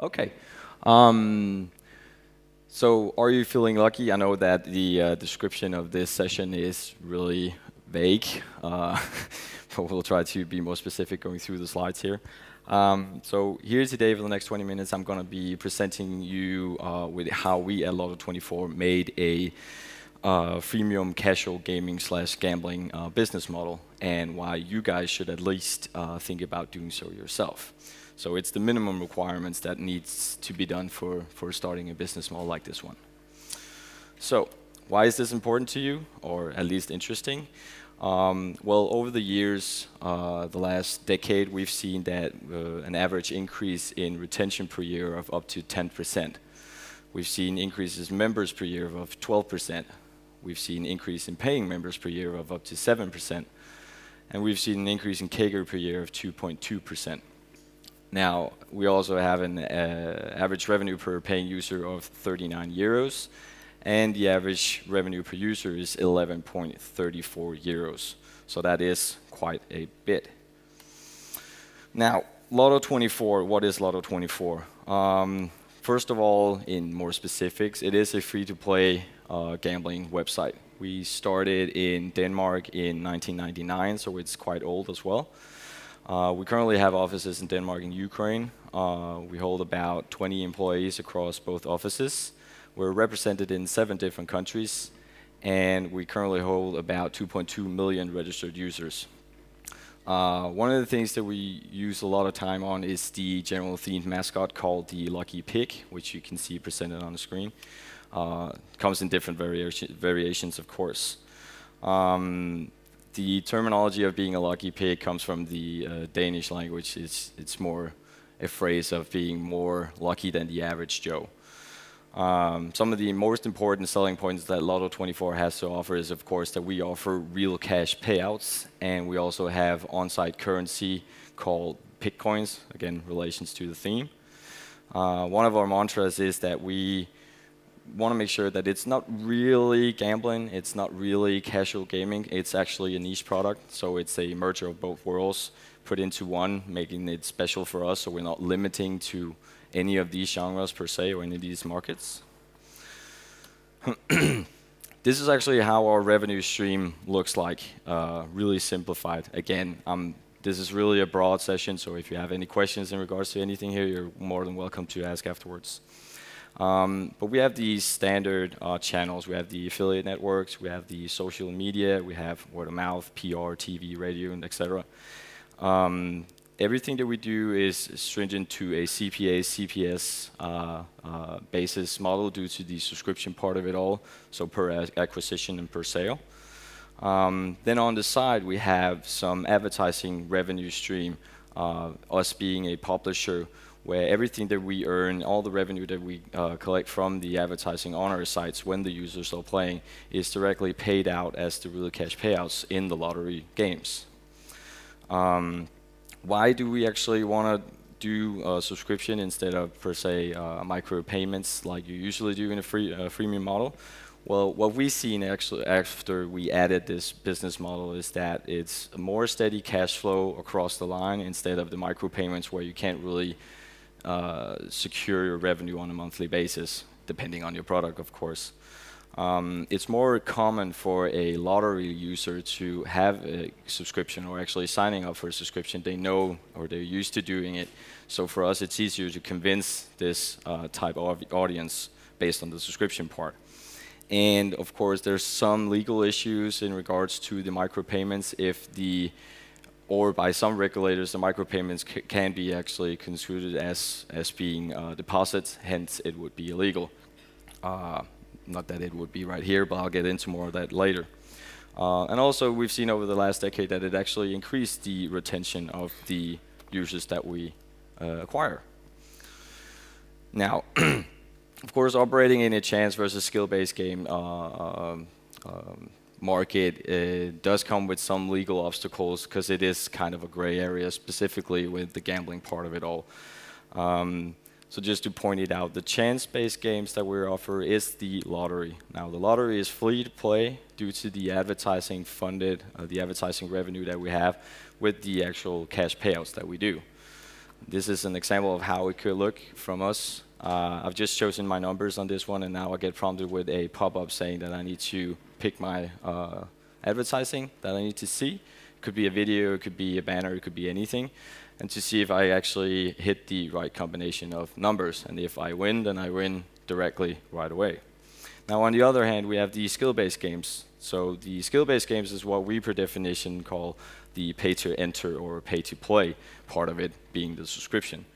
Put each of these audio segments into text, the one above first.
Okay. Um, so, are you feeling lucky? I know that the description of this session is really vague, but we'll try to be more specific going through the slides here. So, here today for the next 20 minutes, I'm going to be presenting you with how we at Lotto24 made a freemium casual gaming slash gambling business model, and why you guys should at least think about doing so yourself. So it's the minimum requirements that needs to be done for starting a business model like this one. So why is this important to you, or at least interesting? Well, over the years, the last decade, we've seen that an average increase in retention per year of up to 10%. We've seen increases in members per year of 12%. We've seen an increase in paying members per year of up to 7%. And we've seen an increase in CAGR per year of 2.2%. Now, we also have an average revenue per paying user of 39 euros, and the average revenue per user is 11.34 euros. So that is quite a bit. Now, Lotto24, what is Lotto24? First of all, in more specifics, it is a free-to-play gambling website. We started in Denmark in 1999, so it's quite old as well. We currently have offices in Denmark and Ukraine. We hold about 20 employees across both offices. We're represented in 7 different countries, and we currently hold about 2.2 million registered users. One of the things that we use a lot of time on is the general themed mascot called the Lucky Pig, which you can see presented on the screen. Comes in different variations, of course. The terminology of being a lucky pig comes from the Danish language. It's more a phrase of being more lucky than the average Joe. Some of the most important selling points that Lotto24 has to offer is, of course, that we offer real cash payouts, and we also have on-site currency called pig coins, again, relations to the theme. One of our mantras is that we want to make sure that it's not really gambling, it's not really casual gaming, it's actually a niche product, so it's a merger of both worlds put into one, making it special for us, so we're not limiting to any of these genres per se, or any of these markets. This is actually how our revenue stream looks like, really simplified. Again, this is really a broad session, so if you have any questions in regards to anything here, you're more than welcome to ask afterwards. But we have these standard channels. We have the affiliate networks, we have the social media, we have word of mouth, PR, TV, radio, and etc. Everything that we do is stringent to a CPA, CPS basis model due to the subscription part of it all, so per acquisition and per sale. Then on the side, we have some advertising revenue stream, us being a publisher, where everything that we earn, all the revenue that we collect from the advertising on our sites when the users are playing, is directly paid out as the real cash payouts in the lottery games. Why do we actually want to do a subscription instead of, per se, micro payments like you usually do in a freemium model? Well, what we've seen actually after we added this business model is that it's a more steady cash flow across the line instead of the micro payments where you can't really secure your revenue on a monthly basis, depending on your product, of course. It's more common for a lottery user to have a subscription, or actually signing up for a subscription. They know, or they're used to doing it. So for us, it's easier to convince this type of audience based on the subscription part. And of course, there's some legal issues in regards to the micropayments. Or by some regulators, the micropayments can be actually construed as being deposits, hence it would be illegal. Not that it would be right here, but I'll get into more of that later. And also, we've seen over the last decade that it actually increased the retention of the users that we acquire. Now, of course, operating in a chance versus skill-based game market does come with some legal obstacles, because it is kind of a gray area, specifically with the gambling part of it all. So just to point it out, the chance-based games that we offer is the lottery. Now, the lottery is free to play due to the advertising funded, the advertising revenue that we have with the actual cash payouts that we do. This is an example of how it could look from us. I've just chosen my numbers on this one, and now I get prompted with a pop-up saying that I need to pick my advertising that I need to see. It could be a video, it could be a banner, it could be anything, and to see if I actually hit the right combination of numbers. And if I win, then I win directly right away. Now, on the other hand, we have the skill-based games. So the skill-based games is what we, per definition, call the pay-to-enter or pay-to-play part of it, being the subscription.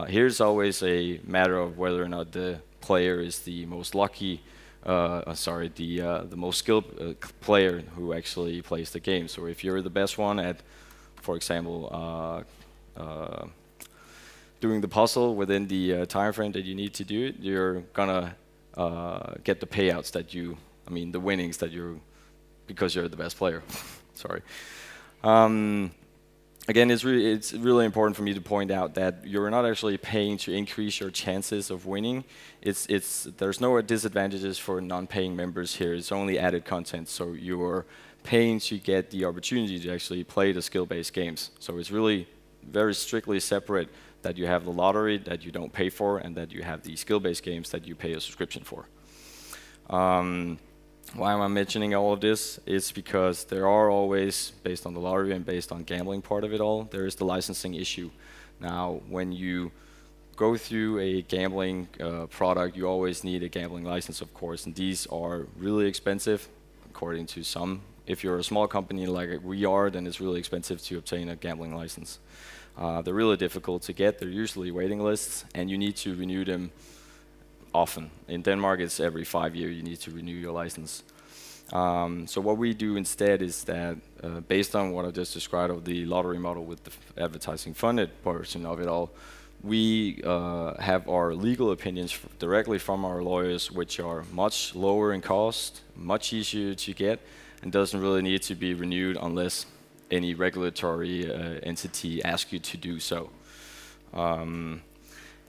Here's always a matter of whether or not the player is the most lucky, the most skilled player who actually plays the game. So if you're the best one at, for example, doing the puzzle within the time frame that you need to do it, you're gonna get the payouts that the winnings that because you're the best player. Sorry. Again, it's really important for me to point out that you're not actually paying to increase your chances of winning. There's no disadvantages for non-paying members here. It's only added content. So you're paying to get the opportunity to actually play the skill-based games. So it's really very strictly separate that you have the lottery that you don't pay for, and that you have the skill-based games that you pay a subscription for. Why am I mentioning all of this? It's because there are always, based on the lottery and based on gambling part of it all, there is the licensing issue. Now, when you go through a gambling product, you always need a gambling license, of course, and these are really expensive, according to some. If you're a small company like we are, then it's really expensive to obtain a gambling license. They're really difficult to get. They're usually waiting lists, and you need to renew them often. In Denmark, it's every 5 years you need to renew your license. So what we do instead is that, based on what I just described of the lottery model with the advertising funded portion of it all, we have our legal opinions directly from our lawyers, which are much lower in cost, much easier to get, and doesn't really need to be renewed unless any regulatory entity asks you to do so. And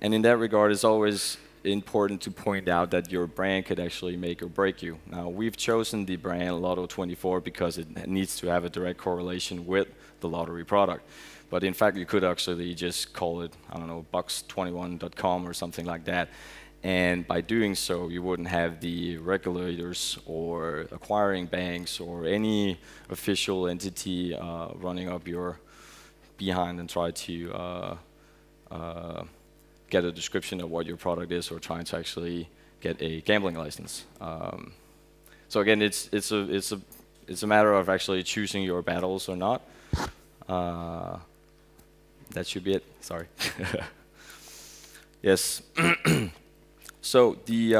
in that regard, it's always important to point out that your brand could actually make or break you. Now, we've chosen the brand Lotto24 because it needs to have a direct correlation with the lottery product. But in fact, you could actually just call it, I don't know, bucks21.com or something like that. And by doing so, you wouldn't have the regulators or acquiring banks or any official entity running up your behind and try to get a description of what your product is, or trying to actually get a gambling license. So again, it's a matter of actually choosing your battles or not. That should be it. Sorry. Yes. So the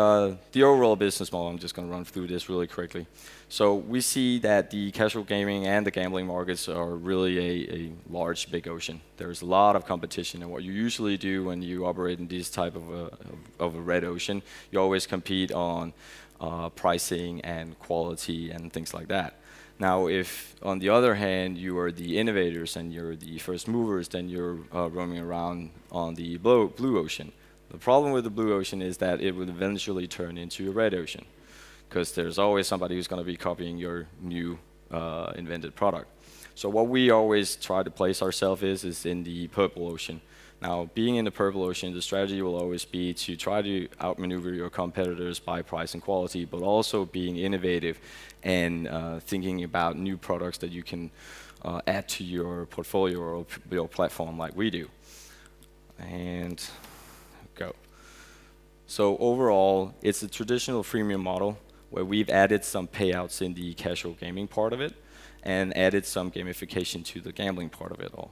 overall business model, I'm just going to run through this really quickly. So we see that the casual gaming and the gambling markets are really a large, big ocean. There's a lot of competition, and what you usually do when you operate in this type of a red ocean, you always compete on pricing and quality and things like that. Now, if on the other hand you are the innovators and you're the first movers, then you're roaming around on the blue ocean. The problem with the blue ocean is that it would eventually turn into a red ocean, because there's always somebody who's going to be copying your new invented product. So what we always try to place ourselves is in the purple ocean. Now, being in the purple ocean, the strategy will always be to try to outmaneuver your competitors by price and quality, but also being innovative and thinking about new products that you can add to your portfolio or your platform like we do. And go. So overall, it's a traditional freemium model where we've added some payouts in the casual gaming part of it and added some gamification to the gambling part of it all.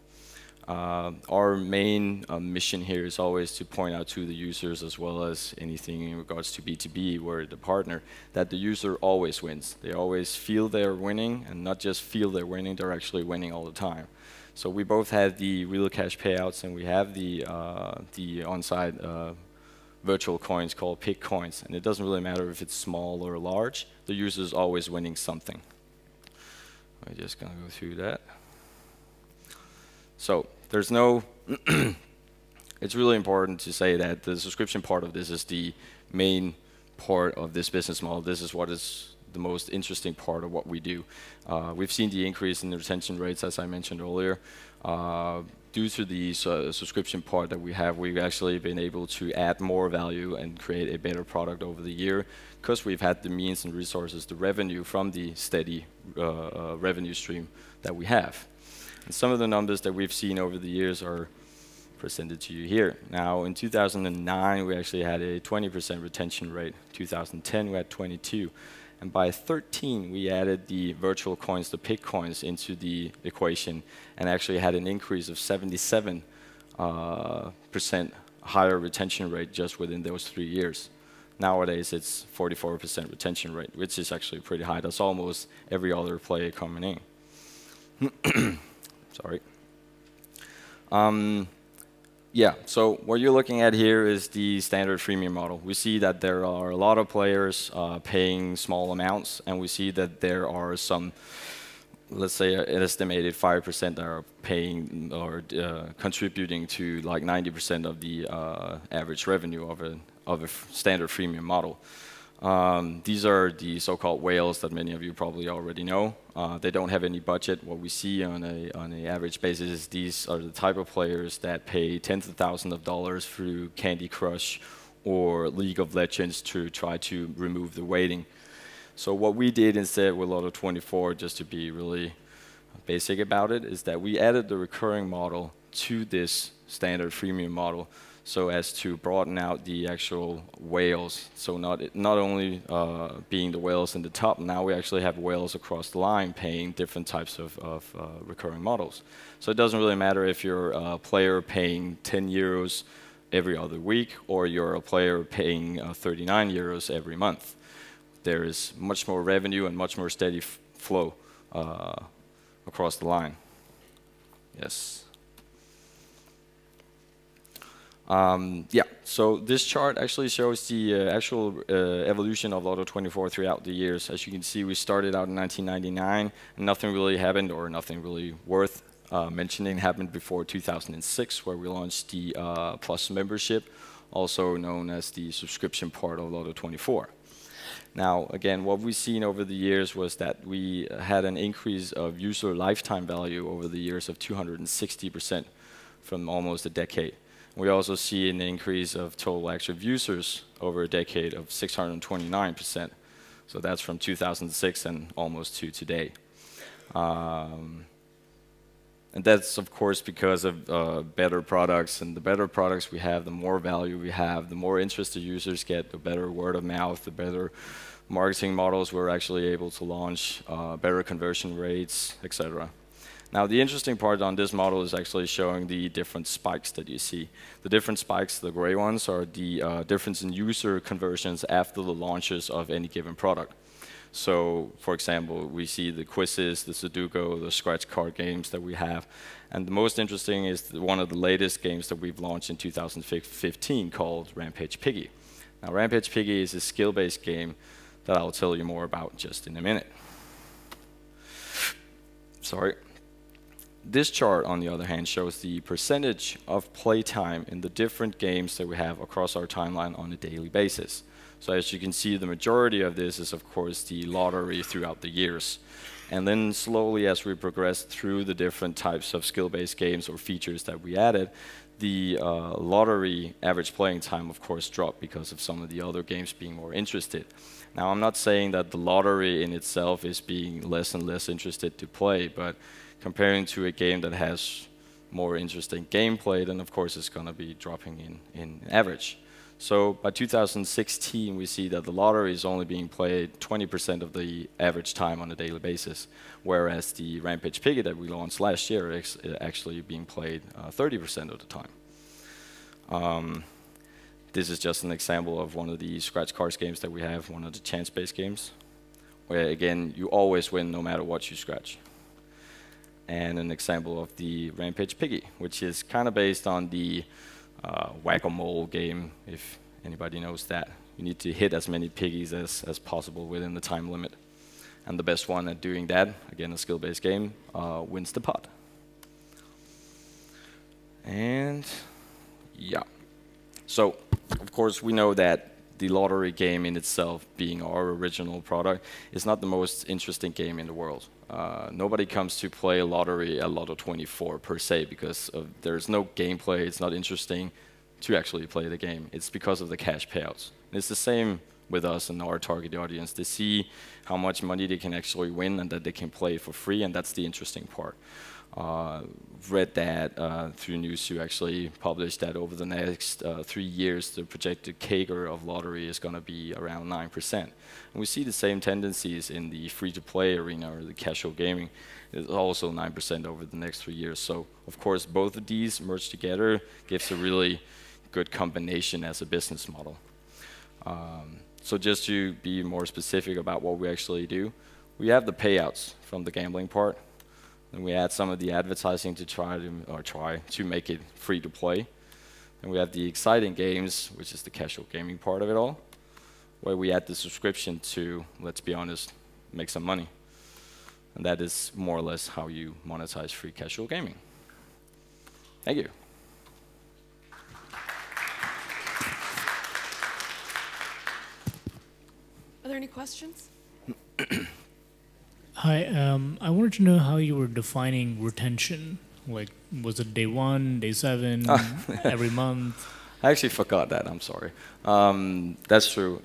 Our main mission here is always to point out to the users, as well as anything in regards to B2B, where the partner, that the user always wins. They always feel they're winning, and not just feel they're winning, they're actually winning all the time. So we both have the real cash payouts, and we have the on-site virtual coins called pig coins. And it doesn't really matter if it's small or large, the user is always winning something. I'm just going to go through that. So there's no, it's really important to say that the subscription part of this is the main part of this business model. This is what is the most interesting part of what we do. We've seen the increase in the retention rates, as I mentioned earlier. due to the subscription part that we have, we've actually been able to add more value and create a better product over the year because we've had the means and resources, the revenue from the steady revenue stream that we have. And some of the numbers that we've seen over the years are presented to you here. Now, in 2009, we actually had a 20% retention rate. 2010, we had 22. And by 13, we added the virtual coins, the pig coins, into the equation and actually had an increase of 77% higher retention rate just within those 3 years. Nowadays, it's 44% retention rate, which is actually pretty high. That's almost every other player coming in. Sorry. Yeah, so what you're looking at here is the standard freemium model. We see that there are a lot of players paying small amounts, and we see that there are some, let's say, an estimated 5% that are paying or contributing to like 90% of the average revenue of a standard freemium model. These are the so-called whales that many of you probably already know. They don't have any budget. What we see on an average basis is these are the type of players that pay tens of thousands of dollars through Candy Crush or League of Legends to try to remove the waiting. So what we did instead with Lotto24, just to be really basic about it, is that we added the recurring model to this standard freemium model, so as to broaden out the actual whales. So not only being the whales in the top, now we actually have whales across the line paying different types of recurring models. So it doesn't really matter if you're a player paying 10 euros every other week or you're a player paying 39 euros every month. There is much more revenue and much more steady flow across the line. Yes. Yeah, so this chart actually shows the actual evolution of Lotto24 throughout the years. As you can see, we started out in 1999, and nothing really happened, or nothing really worth mentioning happened before 2006, where we launched the Plus membership, also known as the subscription part of Lotto24. Now, again, what we've seen over the years was that we had an increase of user lifetime value over the years of 260% from almost a decade. We also see an increase of total active users over a decade of 629%. So that's from 2006 and almost to today. And that's, of course, because of better products. And the better products we have, the more value we have, the more interested users get, the better word of mouth, the better marketing models we're actually able to launch, better conversion rates, etc. Now, the interesting part on this model is actually showing the different spikes that you see. The different spikes, the gray ones, are the difference in user conversions after the launches of any given product. So, for example, we see the quizzes, the Sudoku, the scratch card games that we have. And the most interesting is one of the latest games that we've launched in 2015 called Rampage Piggy. Now, Rampage Piggy is a skill-based game that I'll tell you more about just in a minute. Sorry. This chart, on the other hand, shows the percentage of playtime in the different games that we have across our timeline on a daily basis. So as you can see, the majority of this is, of course, the lottery throughout the years. And then slowly, as we progress through the different types of skill-based games or features that we added, the lottery average playing time, of course, dropped because of some of the other games being more interested. Now, I'm not saying that the lottery in itself is being less and less interested to play, but comparing to a game that has more interesting gameplay, then of course it's going to be dropping in average. So by 2016, we see that the lottery is only being played 20% of the average time on a daily basis, whereas the Rampage Piggy that we launched last year is actually being played 30% of the time. This is just an example of one of the scratch cards games that we have, one of the chance-based games, where again, you always win no matter what you scratch. And an example of the Rampage Piggy, which is kind of based on the whack-a-mole game, if anybody knows that. You need to hit as many piggies as possible within the time limit. And the best one at doing that, again a skill-based game, wins the pot. And yeah. So, of course, we know that the lottery game in itself, being our original product, is not the most interesting game in the world. Nobody comes to play lottery at Lotto 24 per se because there's no gameplay. It's not interesting to actually play the game. It's because of the cash payouts. And it's the same with us and our target audience. They see how much money they can actually win and that they can play for free, and that's the interesting part. Read that through news who actually published that over the next 3 years, the projected CAGR of lottery is going to be around 9%. And we see the same tendencies in the free-to-play arena or the casual gaming. It's also 9% over the next 3 years. So, of course, both of these merged together gives a really good combination as a business model. So just to be more specific about what we actually do, we have the payouts from the gambling part, and we add some of the advertising to try to make it free to play. And we have the exciting games, which is the casual gaming part of it all, where we add the subscription to, let's be honest, make some money. And that is more or less how you monetize free casual gaming. Thank you. Are there any questions? Hi, I wanted to know how you were defining retention. Like, was it day 1, day 7, every month? I actually forgot that, I'm sorry. That's true.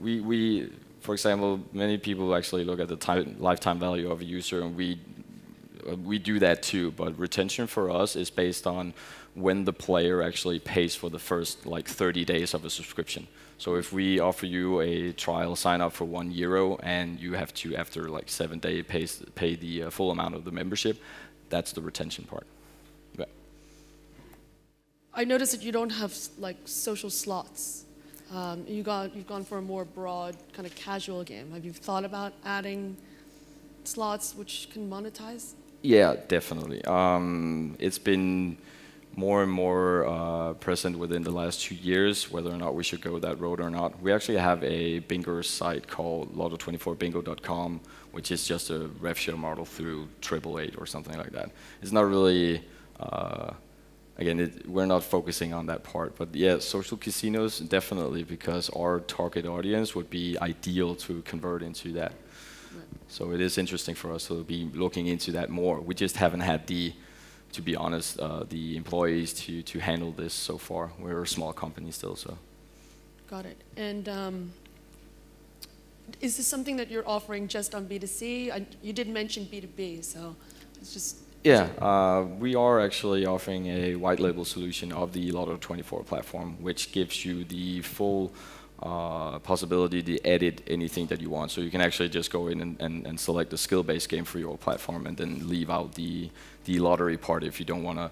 We, for example, many people actually look at the lifetime value of a user, and we do that too, but retention for us is based on when the player actually pays for the first 30 days of a subscription. So if we offer you a trial sign up for €1 and you have to, after 7 days, pay the full amount of the membership, that's the retention part. Yeah. I noticed that you don't have social slots. You've gone for a more broad kind of casual game. Have you thought about adding slots which can monetize? Yeah, definitely. It's been more and more present within the last 2 years, whether or not we should go that road or not. We actually have a bingo site called lotto24bingo.com, which is just a rev share model through 888 or something like that. It's not really, again, we're not focusing on that part. But yeah, social casinos, definitely, because our target audience would be ideal to convert into that. Right. So it is interesting for us to be looking into that more. We just haven't had to be honest, the employees to handle this so far. We're a small company still, so. Got it. And is this something that you're offering just on B2C? You did mention B2B, so it's just... Yeah, we are actually offering a white label solution of the Lotto24 platform, which gives you the full possibility to edit anything that you want. So you can actually just go in and select the skill-based game for your platform and then leave out the lottery part if you don't want to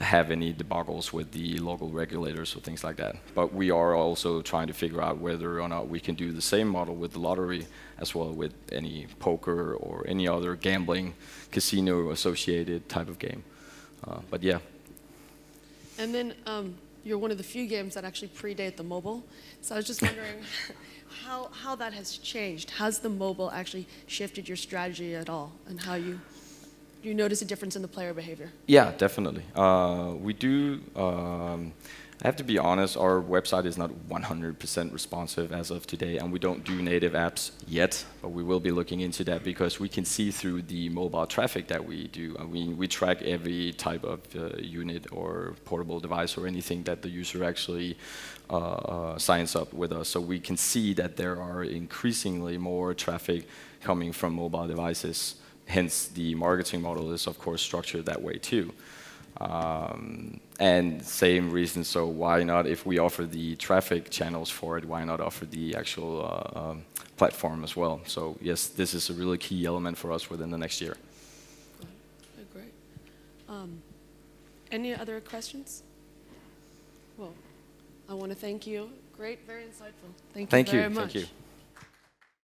have any debaggles with the local regulators or things like that. But we are also trying to figure out whether or not we can do the same model with the lottery as well with any poker or any other gambling, casino-associated type of game. But yeah. And then you're one of the few games that actually predate the mobile. So I was just wondering how that has changed. Has the mobile actually shifted your strategy at all, and how you notice a difference in the player behavior? Yeah, definitely. We do. I have to be honest, our website is not 100% responsive as of today, and we don't do native apps yet, but we will be looking into that because we can see through the mobile traffic that we do. I mean, we track every type of unit or portable device or anything that the user actually signs up with us. So we can see that there are increasingly more traffic coming from mobile devices. Hence, the marketing model is, of course, structured that way too. And same reason, so why not, if we offer the traffic channels for it, why not offer the actual platform as well? So yes, this is a really key element for us within the next year. Okay, great. Any other questions? Well, I want to thank you. Great, very insightful. Thank you very much. Thank you.